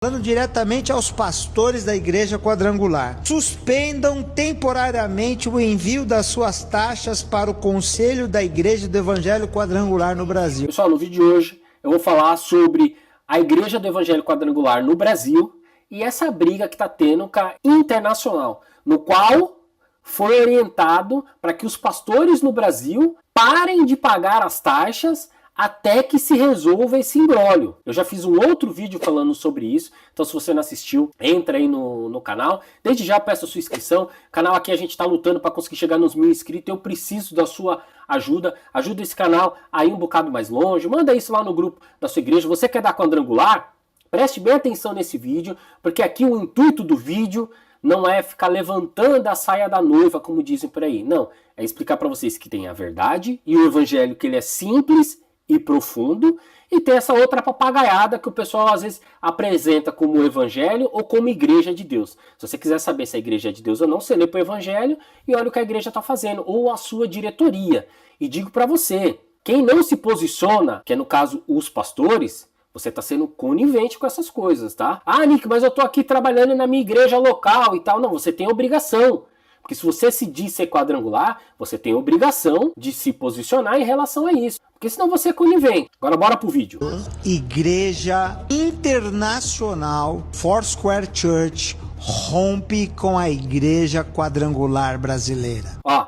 falando diretamente aos pastores da Igreja Quadrangular. Suspendam temporariamente o envio das suas taxas para o Conselho da Igreja do Evangelho Quadrangular no Brasil. Pessoal, no vídeo de hoje eu vou falar sobre a Igreja do Evangelho Quadrangular no Brasil e essa briga que está tendo com a internacional, no qual foi orientado para que os pastores no Brasil parem de pagar as taxas até que se resolva esse imbróglio. Eu já fiz um outro vídeo falando sobre isso, então se você não assistiu, entra aí no canal. Desde já peço a sua inscrição. O canal aqui a gente está lutando para conseguir chegar nos 1000 inscritos, eu preciso da sua ajuda. Ajuda esse canal a ir um bocado mais longe, manda isso lá no grupo da sua igreja. Você quer dar quadrangular? Preste bem atenção nesse vídeo, porque aqui o intuito do vídeo não é ficar levantando a saia da noiva, como dizem por aí. Não, é explicar para vocês que tem a verdade e o evangelho, que ele é simples e profundo, e tem essa outra papagaiada que o pessoal às vezes apresenta como evangelho ou como igreja de Deus. Se você quiser saber se a igreja é de Deus ou não, você lê para o evangelho e olha o que a igreja está fazendo, ou a sua diretoria. E digo para você, quem não se posiciona, que é no caso os pastores, você está sendo conivente com essas coisas, tá? Ah, Nick, mas eu estou aqui trabalhando na minha igreja local e tal. Não, você tem obrigação. Porque se você se diz ser quadrangular, você tem obrigação de se posicionar em relação a isso. Porque senão você é conivente. Agora bora pro vídeo. Igreja Internacional Foursquare Church rompe com a Igreja Quadrangular Brasileira. Ó,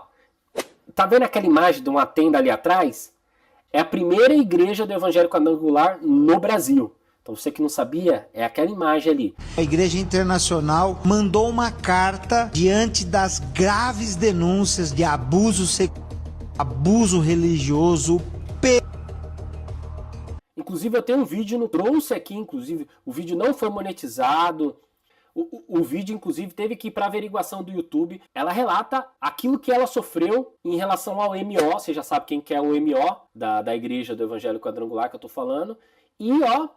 tá vendo aquela imagem de uma tenda ali atrás? É a primeira igreja do Evangelho Quadrangular no Brasil. Então você que não sabia, é aquela imagem ali. A Igreja Internacional mandou uma carta diante das graves denúncias de abuso religioso. Inclusive eu tenho um vídeo, trouxe aqui, inclusive, o vídeo não foi monetizado. O vídeo, inclusive, teve que ir para averiguação do YouTube. Ela relata aquilo que ela sofreu em relação ao MO. Você já sabe quem que é o MO da Igreja do Evangelho Quadrangular que eu tô falando. E, ó,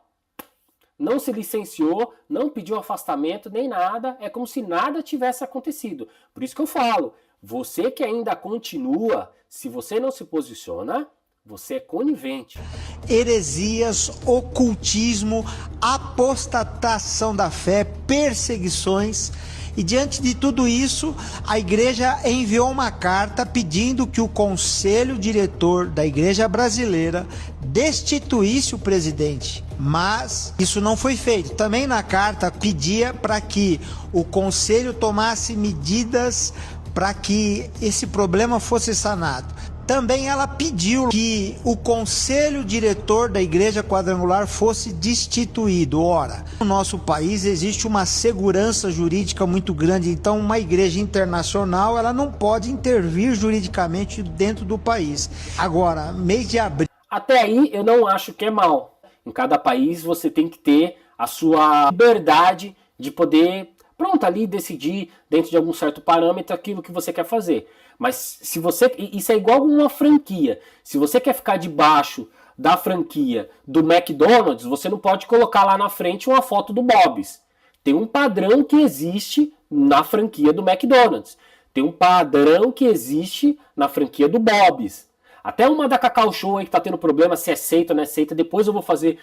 não se licenciou, não pediu afastamento, nem nada. É como se nada tivesse acontecido. Por isso que eu falo, você que ainda continua, se você não se posiciona, você é conivente. Heresias, ocultismo, apostatação da fé, perseguições. E diante de tudo isso, a igreja enviou uma carta pedindo que o conselho diretor da igreja brasileira destituísse o presidente. Mas isso não foi feito. Também na carta pedia para que o conselho tomasse medidas para que esse problema fosse sanado. Também ela pediu que o conselho diretor da Igreja Quadrangular fosse destituído. Ora, no nosso país existe uma segurança jurídica muito grande, então uma igreja internacional ela não pode intervir juridicamente dentro do país. Agora, mês de abril... Até aí eu não acho que é mal. Em cada país você tem que ter a sua liberdade de poder, pronto, ali decidir dentro de algum certo parâmetro aquilo que você quer fazer. Mas se você, isso é igual uma franquia. Se você quer ficar debaixo da franquia do McDonald's, você não pode colocar lá na frente uma foto do Bob's. Tem um padrão que existe na franquia do McDonald's. Tem um padrão que existe na franquia do Bob's. Até uma da Cacau Show aí que tá tendo problema se é seita ou não é seita. Depois eu vou fazer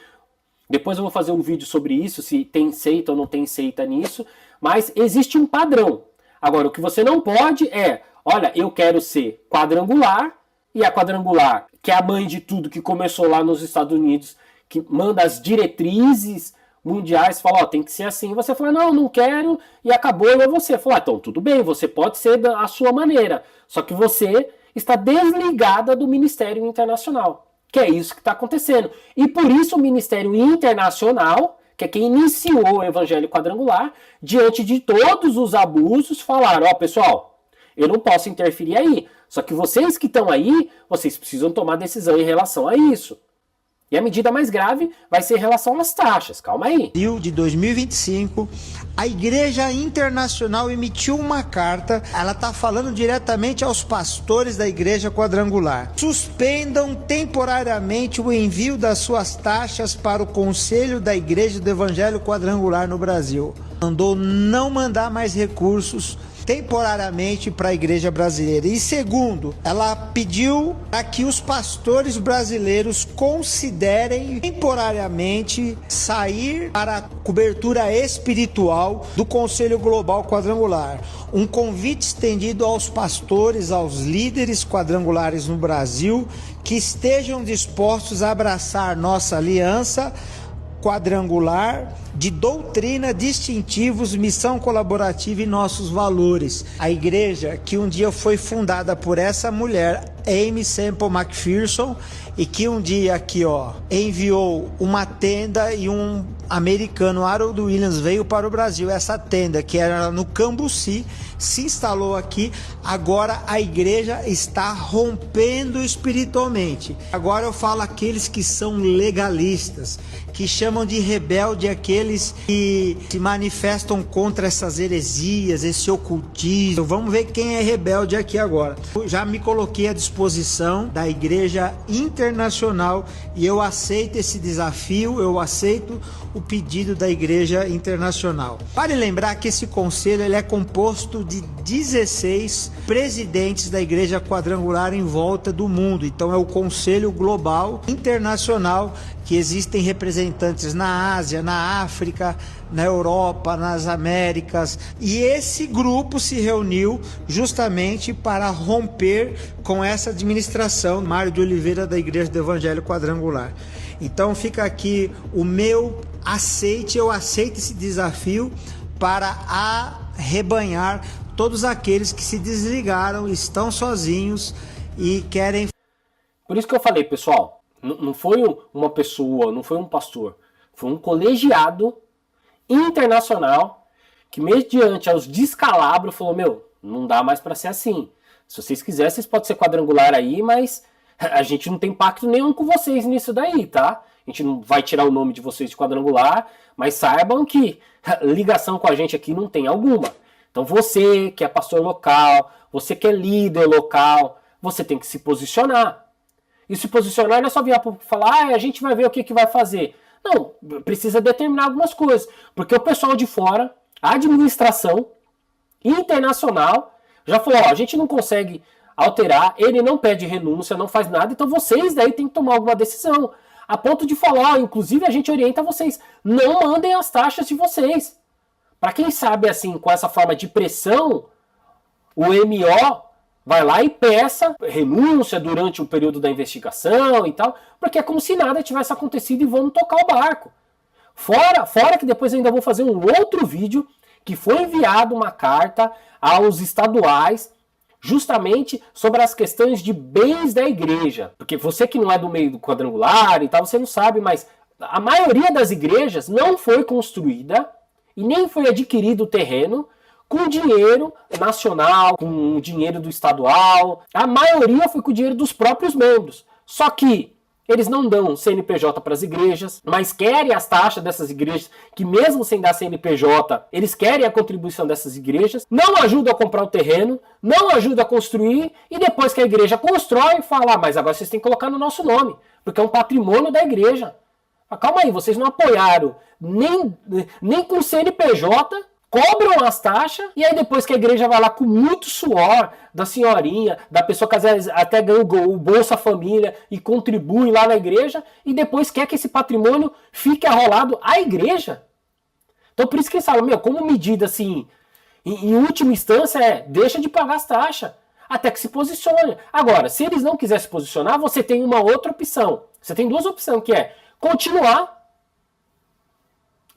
um vídeo sobre isso, se tem seita ou não tem seita nisso. Mas existe um padrão. Agora, o que você não pode é... Olha, eu quero ser quadrangular, e a quadrangular, que é a mãe de tudo, que começou lá nos Estados Unidos, que manda as diretrizes mundiais, fala, ó, tem que ser assim. Você fala, não, não quero, e acabou, e é você. Fala, então, tudo bem, você pode ser da sua maneira, só que você está desligada do Ministério Internacional, que é isso que está acontecendo. E por isso o Ministério Internacional, que é quem iniciou o Evangelho Quadrangular, diante de todos os abusos, falaram, ó, pessoal, eu não posso interferir aí. Só que vocês que estão aí, vocês precisam tomar decisão em relação a isso. E a medida mais grave vai ser em relação às taxas. Calma aí. De 2025, a Igreja Internacional emitiu uma carta. Ela está falando diretamente aos pastores da Igreja Quadrangular. Suspendam temporariamente o envio das suas taxas para o Conselho da Igreja do Evangelho Quadrangular no Brasil. Mandou não mandar mais recursos temporariamente para a igreja brasileira. E segundo, ela pediu para que os pastores brasileiros considerem temporariamente sair para a cobertura espiritual do Conselho Global Quadrangular. Um convite estendido aos pastores, aos líderes quadrangulares no Brasil, que estejam dispostos a abraçar nossa aliança quadrangular de doutrina, distintivos, missão colaborativa e nossos valores. A igreja que um dia foi fundada por essa mulher, Aimee Semple McPherson, e que um dia aqui, enviou uma tenda e um americano, Harold Williams, veio para o Brasil. Essa tenda, que era no Cambuci, se instalou aqui. Agora a igreja está rompendo espiritualmente. Agora eu falo aqueles que são legalistas, que chamam de rebelde aqueles que se manifestam contra essas heresias, esse ocultismo. Vamos ver quem é rebelde aqui agora. Eu já me coloquei à disposição da igreja internacional e eu aceito esse desafio, eu aceito o pedido da igreja internacional. Vale lembrar que esse conselho ele é composto de 16 presidentes da igreja quadrangular em volta do mundo. Então é o Conselho Global Internacional, que existem representantes na Ásia, na África, na Europa, nas Américas. E esse grupo se reuniu justamente para romper com essa administração. Mário de Oliveira, da Igreja do Evangelho Quadrangular. Então fica aqui o meu aceite, eu aceito esse desafio para arrebanhar todos aqueles que se desligaram, estão sozinhos e querem... Por isso que eu falei, pessoal, não foi uma pessoa, não foi um pastor, foi um colegiado internacional que, mediante aos descalabros, falou, não dá mais para ser assim. Se vocês quiserem, vocês podem ser quadrangular aí, mas a gente não tem pacto nenhum com vocês nisso daí, tá? A gente não vai tirar o nome de vocês de quadrangular, mas saibam que ligação com a gente aqui não tem alguma. Então você que é pastor local, você que é líder local, você tem que se posicionar. E se posicionar não é só vir para falar, a gente vai ver o que vai fazer. Não, precisa determinar algumas coisas. Porque o pessoal de fora, a administração internacional, já falou, a gente não consegue alterar, ele não pede renúncia, não faz nada, então vocês daí tem que tomar alguma decisão. A ponto de falar, inclusive a gente orienta vocês, não mandem as taxas de vocês. Para quem sabe, assim, com essa forma de pressão, o MO vai lá e peça renúncia durante o período da investigação e tal, porque é como se nada tivesse acontecido e vamos tocar o barco. Fora que depois eu ainda vou fazer um outro vídeo que foi enviado uma carta aos estaduais justamente sobre as questões de bens da igreja. Porque você que não é do meio do quadrangular e tal, você não sabe, mas a maioria das igrejas não foi construída e nem foi adquirido o terreno com dinheiro nacional, com dinheiro do estadual. A maioria foi com o dinheiro dos próprios membros. Só que eles não dão CNPJ para as igrejas, mas querem as taxas dessas igrejas, que mesmo sem dar CNPJ, eles querem a contribuição dessas igrejas, não ajudam a comprar o terreno, não ajudam a construir, e depois que a igreja constrói, fala, mas agora vocês têm que colocar no nosso nome, porque é um patrimônio da igreja. Calma aí, vocês não apoiaram nem com CNPJ, cobram as taxas, e aí depois que a igreja vai lá com muito suor da senhorinha, da pessoa que às vezes até ganha o Bolsa Família e contribui lá na igreja, e depois quer que esse patrimônio fique arrolado à igreja. Então por isso que eles falam, como medida assim, em última instância deixa de pagar as taxas, até que se posicione. Agora, se eles não quiserem se posicionar, você tem uma outra opção. Você tem duas opções, que é continuar,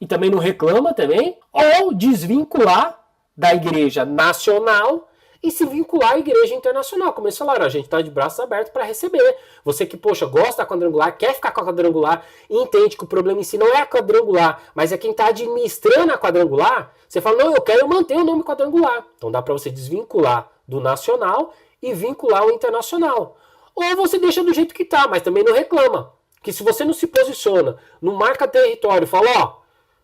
e também não reclama também, ou desvincular da igreja nacional e se vincular à igreja internacional. Como eles falaram, a gente está de braços abertos para receber. Você que, gosta da quadrangular, quer ficar com a quadrangular e entende que o problema em si não é a quadrangular, mas é quem está administrando a quadrangular, você fala, não, eu quero manter o nome quadrangular. Então dá para você desvincular do nacional e vincular ao internacional. Ou você deixa do jeito que está, mas também não reclama. Que se você não se posiciona, não marca território, fala,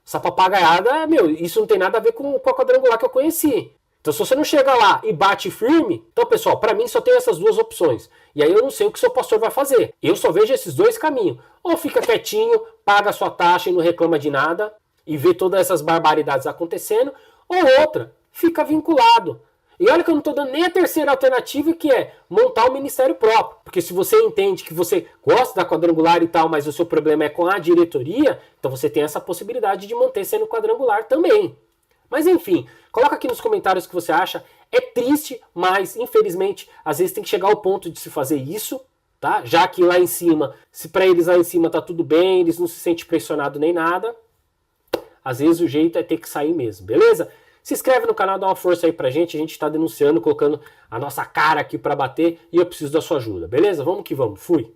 essa papagaiada, isso não tem nada a ver com a quadrangular que eu conheci. Então se você não chega lá e bate firme, então pessoal, para mim só tem essas duas opções. E aí eu não sei o que o seu pastor vai fazer. Eu só vejo esses dois caminhos. Ou fica quietinho, paga a sua taxa e não reclama de nada, e vê todas essas barbaridades acontecendo. Ou outra, fica vinculado. E olha que eu não estou dando nem a terceira alternativa, que é montar um ministério próprio. Porque se você entende que você gosta da quadrangular e tal, mas o seu problema é com a diretoria, então você tem essa possibilidade de manter sendo quadrangular também. Mas enfim, coloca aqui nos comentários o que você acha. É triste, mas infelizmente às vezes tem que chegar ao ponto de se fazer isso, tá? Já que lá em cima, se para eles lá em cima tá tudo bem, eles não se sentem pressionados nem nada, às vezes o jeito é ter que sair mesmo, beleza? Se inscreve no canal, dá uma força aí pra gente, a gente tá denunciando, colocando a nossa cara aqui pra bater e eu preciso da sua ajuda, beleza? Vamos que vamos, fui!